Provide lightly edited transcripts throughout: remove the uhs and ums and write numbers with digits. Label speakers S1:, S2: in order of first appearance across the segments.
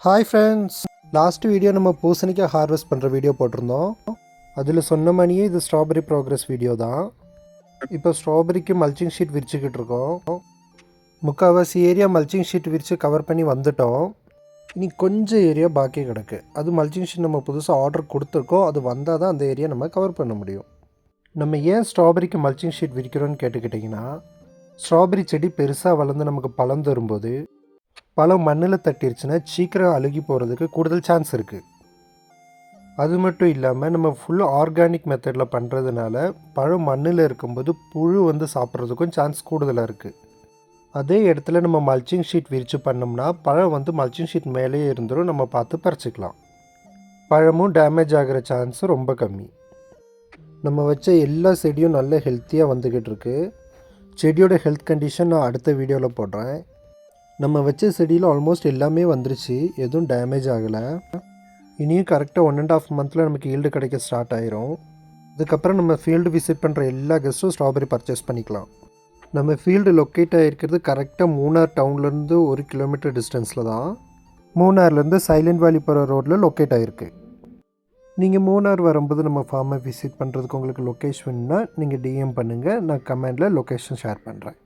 S1: Hi friends, last video நம்ம பூசணிக்காய் harvest பண்ணுற வீடியோ போட்டிருந்தோம். அதில் சொன்ன மாதிரியே இது ஸ்ட்ராபெரி ப்ரோக்ரஸ் வீடியோ தான். இப்போ ஸ்ட்ராபெரிக்கு மல்ச்சிங் ஷீட் விரிச்சுக்கிட்டு இருக்கோம். முக்கால்வாசி ஏரியா மல்ச்சிங் ஷீட் விரித்து கவர் பண்ணி வந்துட்டோம். இனி கொஞ்சம் ஏரியா பாக்கி கிடக்கு. அது மல்ச்சிங் ஷீட் நம்ம புதுசாக ஆர்டர் கொடுத்துருக்கோம். அது வந்தால் தான் அந்த ஏரியா நம்ம கவர் பண்ண முடியும். நம்ம ஏன் ஸ்ட்ராபெரிக்கு மல்ச்சிங் ஷீட் விரிக்கிறோன்னு கேட்டுக்கிட்டிங்கன்னா, ஸ்ட்ராபெரி செடி பெருசாக வளர்ந்து நமக்கு பழம் தரும்போது பழம் மண்ணில் தட்டிருச்சுன்னா சீக்கிரம் அழுகி போகிறதுக்கு கூடுதல் சான்ஸ் இருக்குது. அது மட்டும் இல்லாமல் நம்ம ஃபுல் ஆர்கானிக் மெத்தடில் பண்ணுறதுனால பழம் மண்ணில் இருக்கும்போது புழு வந்து சாப்பிட்றதுக்கும் சான்ஸ் கூடுதலாக இருக்குது. அதே இடத்துல நம்ம மல்ச்சிங் ஷீட் விரித்து பண்ணோம்னா பழம் வந்து மல்ச்சிங் ஷீட் மேலேயே இருந்துடும், நம்ம பார்த்து பறிச்சிக்கலாம். பழமும் டேமேஜ் ஆகிற சான்ஸும் ரொம்ப கம்மி. நம்ம வச்ச எல்லா செடியும் நல்ல ஹெல்த்தியாக வந்துக்கிட்டு இருக்கு. செடியோட ஹெல்த் கண்டிஷன் நான் அடுத்த வீடியோவில் போடுறேன். நம்ம வச்ச செடியில் ஆல்மோஸ்ட் எல்லாமே வந்துருச்சு, எதுவும் டேமேஜ் ஆகலை. இனியும் கரெக்டாக 1.5 மந்தில் நமக்கு ஈல்டு கிடைக்க ஸ்டார்ட் ஆயிரும். அதுக்கப்புறம் நம்ம ஃபீல்டு விசிட் பண்ணுற எல்லா கெஸ்ட்டும் ஸ்ட்ராபெரி பர்ச்சேஸ் பண்ணிக்கலாம். நம்ம ஃபீல்டு லொக்கேட் ஆகிருக்கிறது கரெக்டாக மூணார் டவுன்லேருந்து 1 கிலோமீட்டர் டிஸ்டன்ஸில் தான். மூணார்லேருந்து சைலண்ட் வேலி போகிற ரோட்டில் லொக்கேட் ஆகிருக்கு. நீங்கள் மூணார் வரும்போது நம்ம ஃபார்மை விசிட் பண்ணுறதுக்கு உங்களுக்கு லொக்கேஷன்னா நீங்கள் டிஎம் பண்ணுங்கள், நான் கமெண்டில் லொக்கேஷன் ஷேர் பண்ணுறேன்.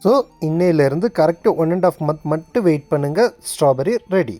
S1: ஸோ இன்னையிலேருந்து கரெக்டாக 1.5 மந்த் மட்டும் வெயிட் பண்ணுங்கள், ஸ்ட்ராபெரி ரெடி.